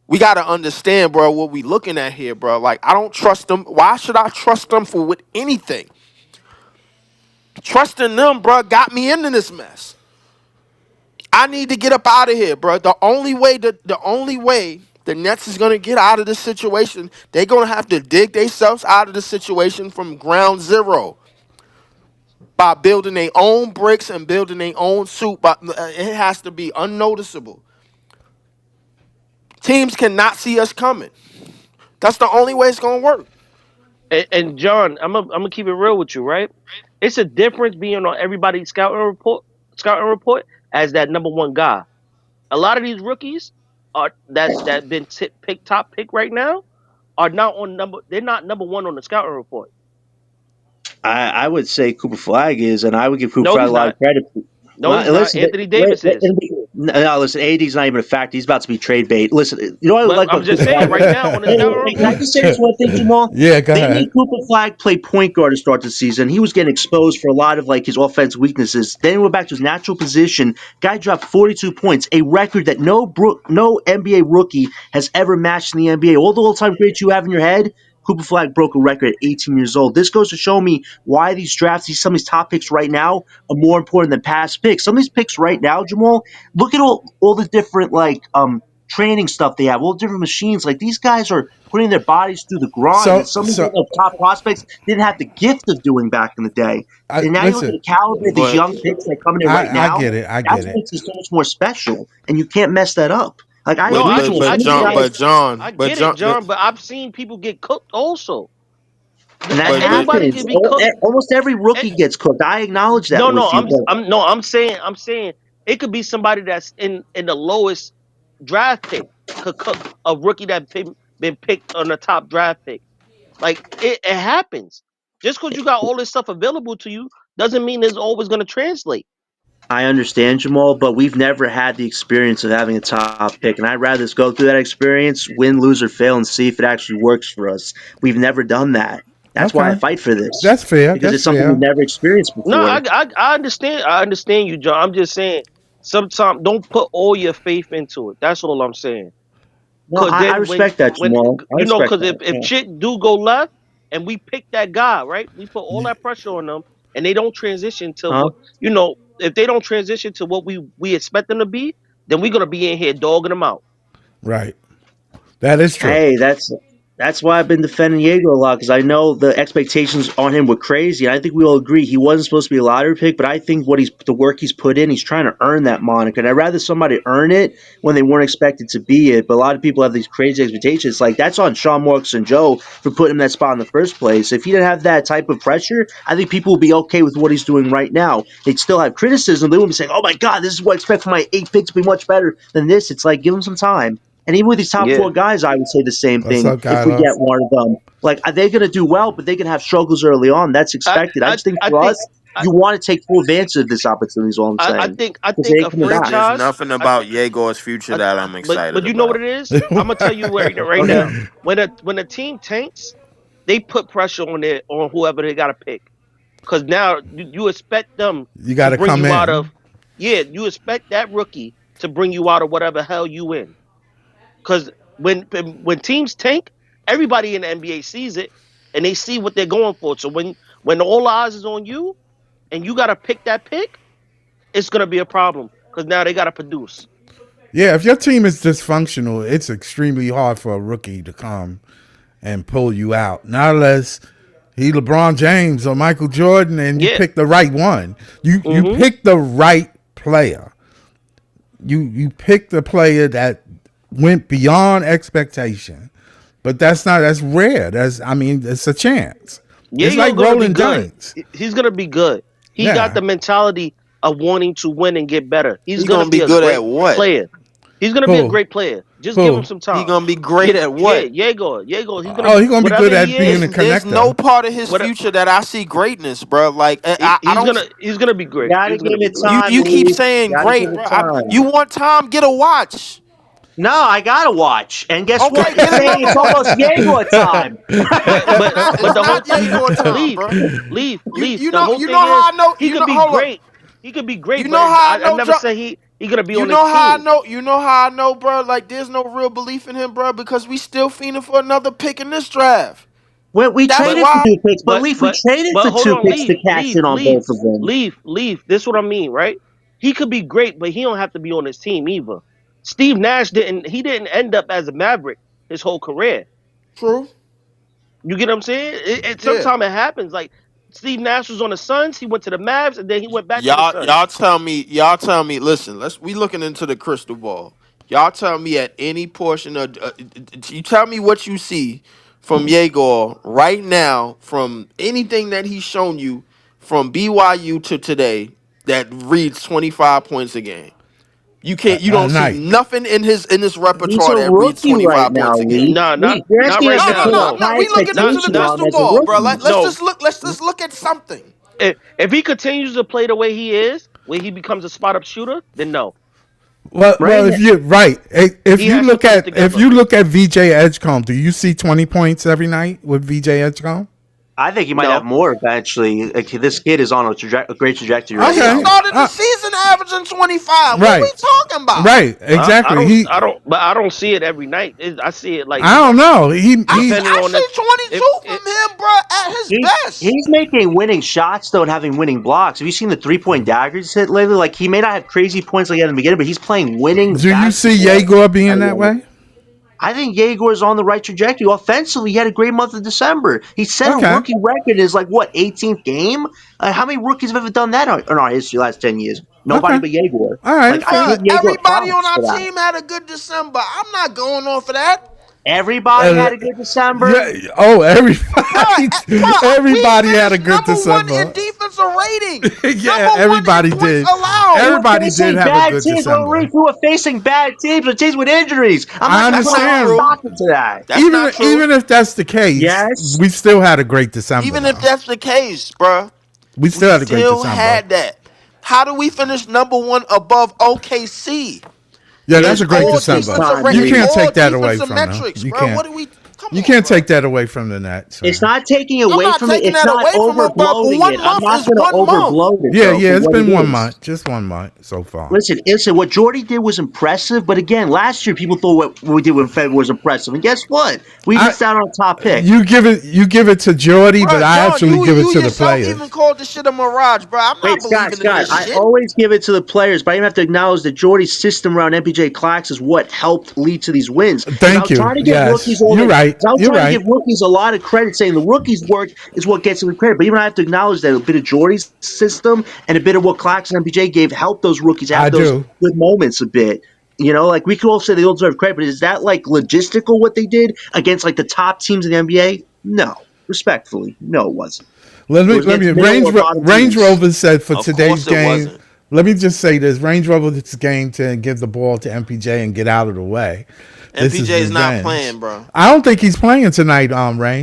S2: We got to understand, bro, what we looking at here, bro. Like, I don't trust them. Why should I trust them for with anything? Trusting them, bro, got me into this mess. I need to get up out of here, bro. The only way the Nets is gonna get out of this situation, they're gonna have to dig themselves out of the situation from ground zero by building their own bricks and building their own suit. But it has to be unnoticeable. Teams cannot see us coming. That's the only way it's gonna work.
S4: And John, I'm gonna keep it real with you, right? It's a difference being on everybody's scouting report as that number one guy. A lot of these rookies are that been pick top pick right now are not on number. They're not number one on the scouting report.
S3: I would say Cooper Flag is, and I would give Cooper
S4: No,
S3: Flag a
S4: he's
S3: lot of
S4: not.
S3: credit.
S4: No,
S3: Well,
S4: he's not.
S3: listen,
S4: Anthony Davis is.
S3: no, listen. AD's not even a factor. He's about to be trade bait. Listen, you know what I
S4: Well,
S3: like
S4: I'm
S3: about
S4: just
S3: Cooper
S4: saying
S3: Flag?
S4: right now on the scouting
S3: Can I
S4: report.
S3: just say this one thing, Jamal?
S1: Yeah, go
S3: They made
S1: ahead.
S3: Cooper Flag play point guard to start the season. He was getting exposed for a lot of like his offensive weaknesses. Then he went back to his natural position. Guy dropped 42 points, a record that no NBA rookie has ever matched in the NBA. All the all-time greats you have in your head, Cooper Flag broke a record at 18 years old. This goes to show me why these drafts, some of these top picks right now, are more important than past picks. Some of these picks right now, Jamal, look at all the different training stuff they have, all the different machines. Like these guys are putting their bodies through the grind, and
S1: So,
S3: some of these
S1: so
S3: other top prospects didn't have the gift of doing back in the day. And now you look at
S1: listen.
S3: the caliber of these
S2: But
S3: young picks that are coming in right
S1: I
S3: now.
S1: get it. I
S3: That's
S1: get
S3: what
S1: it.
S3: makes it so much more special, and you can't mess that up. Like I
S4: No,
S2: but
S3: agree,
S2: but
S3: Jamal.
S2: but
S3: Some of these
S2: John,
S4: get it.
S3: guys,
S4: I
S2: but
S4: get it,
S2: John,
S4: John. But I've seen people get cooked also.
S3: that
S2: but
S4: Anybody
S3: happens.
S4: can be cooked.
S3: Almost every
S4: Eh,
S3: rookie gets cooked. I acknowledge that
S4: No, no,
S3: with you, but
S4: I'm saying it could be somebody that's in the lowest draft pick could cook a rookie that been picked on the top draft pick. Like it happens. Just because you got all this stuff available to you doesn't mean it's always going to translate.
S3: I understand, Jamal, but we've never had the experience of having a top pick, and I'd rather just go through that experience, win, lose, or fail, and see if it actually works for us. We've never done that. That's why I
S1: Okay,
S3: fight for this,
S1: that's fair.
S3: because
S1: That's
S3: it's something we've
S1: fair.
S3: never experienced
S4: No,
S3: before.
S4: I understand. I understand you, John. I'm just saying sometimes don't put all your faith into it. That's all I'm saying.
S3: No,
S4: Cause
S3: I
S4: then
S3: respect that,
S4: when
S3: Jamal. I respect
S4: cause
S3: that.
S4: if
S3: Yeah.
S4: shit do go left and we pick that guy, right? We put all that pressure on them and they don't transition to
S3: Huh?
S4: what if they don't transition to what we expect them to be, then we're gonna be in here dogging them out.
S1: Right. That is true.
S3: Hey, that's why I've been defending Diego a lot because I know the expectations on him were crazy. And I think we all agree he wasn't supposed to be a lottery pick, but I think the work he's put in, he's trying to earn that moniker. And I'd rather somebody earn it when they weren't expected to be it. But a lot of people have these crazy expectations. Like that's on Sean Marks and Joe for putting him in that spot in the first place. If he didn't have that type of pressure, I think people would be okay with what he's doing right now. They'd still have criticism. They wouldn't be saying, "Oh my God, this is what I expect from my 8 pick to be much better than this." It's like give him some time. And even with these top
S4: Yeah.
S3: four guys, I would say the same
S1: What's
S3: thing
S1: up,
S3: if we get
S1: Kylo?
S3: one of them. Like, are they going to do well, but they can have struggles early on. That's
S4: I
S3: expected. I
S4: I
S3: just think
S4: I
S3: for
S4: think
S3: us,
S4: I,
S3: you want to take full advantage of this opportunity, is all I'm
S4: I
S3: saying.
S4: think I
S3: Because they
S4: think
S3: ain't
S4: a
S3: coming back.
S2: there's
S4: franchise
S2: nothing
S4: I,
S2: about Yego's future
S4: I,
S2: that I'm
S4: but
S2: excited
S4: you know what
S2: about.
S4: it is? I'm gonna tell you right
S3: Go
S4: now.
S3: ahead.
S4: When a team tanks, they put pressure on whoever they gotta pick. Cause now you expect them
S1: You got
S4: to
S1: to
S4: bring
S1: come
S4: you out of
S1: in.
S4: you expect that rookie to bring you out of whatever hell you in. Cause when teams tank, everybody in the NBA sees it and they see what they're going for. So when all eyes is on you and you gotta pick that pick, it's gonna be a problem. Cause now they gotta produce.
S1: Yeah, if your team is dysfunctional, it's extremely hard for a rookie to come. and pull you out. Not unless he LeBron James or Michael Jordan and you
S4: Yeah.
S1: pick the right one. You
S4: Mm-hmm.
S1: pick the right player. You pick the player that went beyond expectation. But that's rare. It's a chance. It's
S4: Diego
S1: like
S4: gonna be
S1: rolling
S4: good.
S1: dice.
S4: He's gonna be good. He got
S1: Yeah.
S4: the mentality of wanting to win and get better. He's
S2: He
S4: gonna
S2: gonna be
S4: be a
S2: good at
S4: great
S2: what?
S4: player. He's gonna be a
S1: Who?
S4: great player. Just give him
S1: Who?
S4: some
S2: He
S4: time.
S2: gonna be great at
S4: Yeah,
S2: what?
S4: Diego. He's gonna
S1: Oh, he's gonna be
S4: whatever
S1: good
S4: he
S1: at being
S4: is.
S1: a
S2: There's no
S1: connector.
S2: part of his
S4: What
S2: future that I see greatness, bro. Like I
S4: he's
S2: don't.
S4: gonna be great.
S3: Gotta
S4: He's gonna
S3: give
S4: be
S3: it
S4: great.
S3: time,
S2: You keep
S3: Leaf.
S2: saying
S3: Gotta give
S2: great,
S3: it
S2: bro.
S3: time.
S2: You want time? Get a watch.
S3: No, I gotta watch. And guess what?
S2: Okay,
S3: You're
S2: get
S3: saying
S2: another
S3: it's almost
S2: watch.
S3: Jaguar time.
S2: It's
S4: But the whole
S2: not Jaeger time,
S4: leave,
S2: bro.
S4: leave.
S2: You
S4: The
S2: know
S4: whole
S2: you know
S4: thing
S2: how
S4: is
S2: I know.
S4: he could be
S2: Hold up.
S4: great. He could be great,
S2: You
S4: but
S2: know how I
S4: I
S2: know.
S4: never say he gonna be
S2: You
S4: on his
S2: know how I
S4: team.
S2: know. You know how I know, bro. Like there's no real belief in him, bro, because we still fiending for another pick in this draft.
S3: When we
S2: That's
S4: But
S3: traded for
S2: why.
S3: 2 picks, but Leaf, we
S4: but
S3: traded for
S4: hold
S3: two
S4: on,
S3: picks to cash in on both of them.
S4: leave. This is what I mean, right? He could be great, but he don't have to be on his team either. Steve Nash didn't end up as a Maverick his whole career.
S2: True.
S4: You get what I'm saying?
S2: Yeah.
S4: Sometimes it happens. Like Steve Nash was on the Suns, he went to the Mavs, and then he went back to the
S2: Y'all
S4: Suns.
S2: tell me. Y'all tell me. Listen, we looking into the crystal ball. Y'all tell me at any portion of. You tell me what you see from Yegor right now, from anything that he's shown you from BYU to today that reads 25 points a game. You can't. You
S1: A
S2: don't see
S1: night.
S2: nothing in his
S3: He's
S2: repertoire
S3: a
S2: that reads
S3: rookie right
S2: 25
S3: now,
S2: points a game.
S3: Leaf.
S4: Nah,
S3: Leaf, you're
S4: not
S3: asking
S4: right
S3: us
S2: No,
S3: to
S2: no,
S4: now.
S3: put
S2: no,
S3: a
S4: No,
S2: no.
S3: high
S2: We looking
S4: not
S2: into the
S3: expectation
S4: not
S3: on him
S2: crystal
S3: as a
S2: ball, bro.
S3: rookie.
S2: Let's
S4: no.
S2: just look. Let's just look at something.
S4: If he continues to play the way he is, where he becomes a spot up shooter, then no,
S3: Right?
S1: If you're right, if
S4: he
S1: you
S4: has to
S1: look
S4: put it
S1: at
S4: together.
S1: VJ Edgecombe, do you see 20 points every night with VJ Edgecombe?
S3: I think he might have
S4: No,
S3: more eventually. Like, this kid is on a great trajectory
S2: But
S3: right
S2: he
S3: now.
S1: Okay,
S2: started the season averaging 25. What we
S1: right,
S2: talking about?
S1: right,
S4: I
S1: exactly.
S4: don't, but I don't see it every night. I see it like
S1: I don't know.
S4: depending
S2: I
S4: on
S2: see
S4: if
S2: 22
S4: it.
S2: from him, bro, at his best.
S3: He's making winning shots though and having winning blocks. Have you seen the 3-point daggers hit lately? Like, he may not have crazy points like at the beginning, but he's playing winning
S1: Do you see
S3: basketball.
S1: Yegor being that way?
S3: I think Yegor's on the right trajectory. Offensively, he had a great month of December. He set a
S1: Okay,
S3: rookie record in his, like, what, 18th game? How many rookies have ever done that in our history the last 10 years? Nobody
S1: okay,
S3: but Yegor.
S1: all
S3: Like,
S1: right,
S3: I
S1: fair.
S2: Bro,
S3: give Yegor
S2: everybody on
S3: props
S2: our
S3: for that.
S2: team had a good December. I'm not going off of that.
S3: Everybody
S1: Uh,
S3: had a good December.
S1: yeah. Oh,
S2: Bro,
S1: everybody,
S2: we
S1: everybody had a
S2: finished
S1: good
S2: number one in
S1: December.
S2: defensive rating.
S1: Yeah,
S2: Number one
S1: everybody
S2: in points
S1: did.
S2: allowed.
S3: We were
S1: Everybody did
S3: facing
S1: have a
S3: bad
S1: good
S3: teams.
S1: December.
S3: We were facing bad teams with teams with injuries. I'm not
S1: I
S3: going to
S2: That's
S3: put a
S2: not
S3: lot of
S1: understand.
S2: true.
S3: stock into that.
S2: That's
S1: Even
S2: not true.
S1: even if that's the case,
S3: Yes.
S1: we still had a great December
S2: Even if
S1: though.
S2: that's the case, bro,
S1: We
S2: we
S1: still had a great
S2: still
S1: December.
S2: had that. How do we finish number one above OKC
S1: Yeah, that's
S2: in
S1: a great
S2: all
S3: It takes
S1: December.
S2: defensive
S3: time,
S1: You
S2: in
S3: Lee.
S1: can't
S2: all
S1: take that away
S2: defensive
S1: from them.
S2: metrics,
S1: You
S2: bro?
S1: can't.
S2: What do we? Come
S1: You
S2: on,
S1: can't
S2: bro.
S1: take that away from the Nets,
S3: It's
S1: man.
S3: not taking
S2: I'm
S3: away
S2: not
S3: from it.
S2: taking
S3: It's
S2: that
S3: not
S2: away from him, but
S3: overbloating it.
S2: 1
S3: I'm
S2: month
S3: not
S2: is
S3: going to
S2: 1 month.
S3: overbloat it,
S1: Yeah,
S3: though, for
S1: yeah, it's
S3: what
S1: been
S3: it
S1: one
S3: is.
S1: month, just 1 month so far.
S3: Listen, what Jordy did was impressive, but again, last year people thought what we did with Fed was impressive. And guess what? We
S1: I
S3: missed out on a top pick.
S1: you give it to Jordy, but
S2: Bro,
S1: I
S2: John,
S1: actually
S2: you
S1: give it
S2: you
S1: to the
S2: yourself even
S1: players.
S2: called the shit a mirage, bro. I'm
S3: Wait,
S2: not
S3: Scott,
S2: believing in
S3: Scott,
S2: this
S3: I
S2: shit.
S3: always give it to the players, but I even have to acknowledge that Jordy's system around MPJ Clax is what helped lead to these wins. Because I
S1: Thank
S3: was
S1: you.
S3: trying to give rookies
S1: Yes,
S3: all
S1: you're
S3: the,
S1: right.
S3: 'cause I was
S1: You're
S3: trying to give
S1: right.
S3: rookies a lot of credit, saying the rookies' work is what gets them the credit. But even I have to acknowledge that a bit of Jordy's system and a bit of what Clax and MPJ gave helped those rookies
S1: I
S3: have those
S1: do.
S3: good moments a bit. You know, like we could all say they all deserve credit, but is that like logistical what they did against like the top teams in the NBA? No, respectfully, no, it wasn't.
S1: Let
S3: It
S1: me
S3: was
S1: let me
S3: against middle or bottom
S1: Range
S3: teams.
S1: Rover said for
S2: Of
S1: today's
S2: course it
S1: game.
S2: wasn't.
S1: Let me just say this: Range Rover this game to give the ball to MPJ and get out of the way. This is
S2: MPJ's not
S1: revenge.
S2: playing, bro.
S1: I don't think he's playing tonight.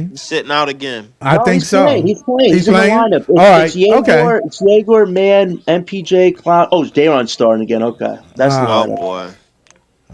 S2: He's
S1: Range.
S2: sitting out again.
S1: I
S3: No,
S1: think
S3: he's playing.
S1: so.
S3: He's playing.
S1: He's
S3: He's in the
S1: playing.
S3: lineup.
S1: All
S3: It's
S1: right. Okay.
S3: Yegor. It's Yegor, Man, MPJ, Cloud. Oh, it's Daron starting again. Okay, that's the
S2: Oh
S3: lineup.
S2: boy.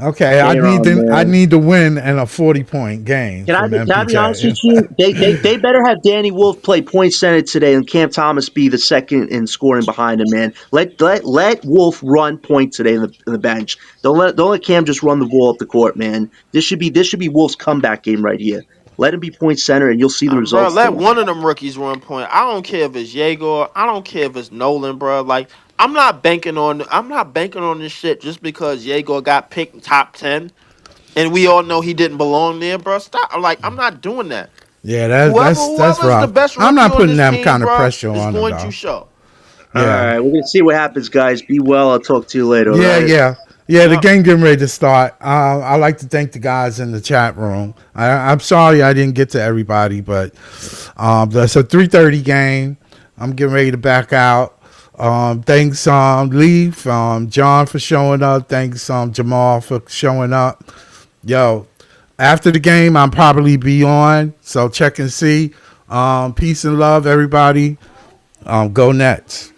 S1: Okay. I need
S3: Daron,
S1: to. I
S3: man.
S1: need to win in a 40-point game from
S3: Can I be honest with
S1: MPJ.
S3: you? They better have Danny Wolf play point center today and Cam Thomas be the second in scoring behind him, man. Let Wolf run point today in the bench. Don't let Cam just run the ball up the court, man. This should be Wolf's comeback game right here. Let him be point center and you'll see the
S2: Bro,
S3: results
S2: let
S3: today.
S2: one of them rookies run point. I don't care if it's Yegor. I don't care if it's Nolan, bro. Like I'm not banking on this shit just because Yegor got picked top 10. and we all know he didn't belong there, bro. Stop. I'm not doing that.
S1: Yeah, that's
S2: Whoever's the
S1: rough.
S2: best
S1: I'm
S2: rookie
S1: not
S2: on
S1: putting
S2: this
S1: that
S2: team,
S1: kind of
S2: bro,
S1: pressure
S2: is
S1: on him
S2: going to
S1: though.
S2: show.
S3: All
S1: Yeah.
S3: right, we're gonna see what happens, guys. Be well. I'll talk to you later. All
S1: Yeah,
S3: right.
S1: yeah, yeah. The
S2: Yep.
S1: game getting ready to start. I like to thank the guys in the chat room. I'm sorry I didn't get to everybody, but that's a 3:30 game. I'm getting ready to back out. Thanks, Leaf, John for showing up. Thanks, Jamal for showing up. Yo, after the game, I'll probably be on. So check and see. Peace and love, everybody. Go Nets.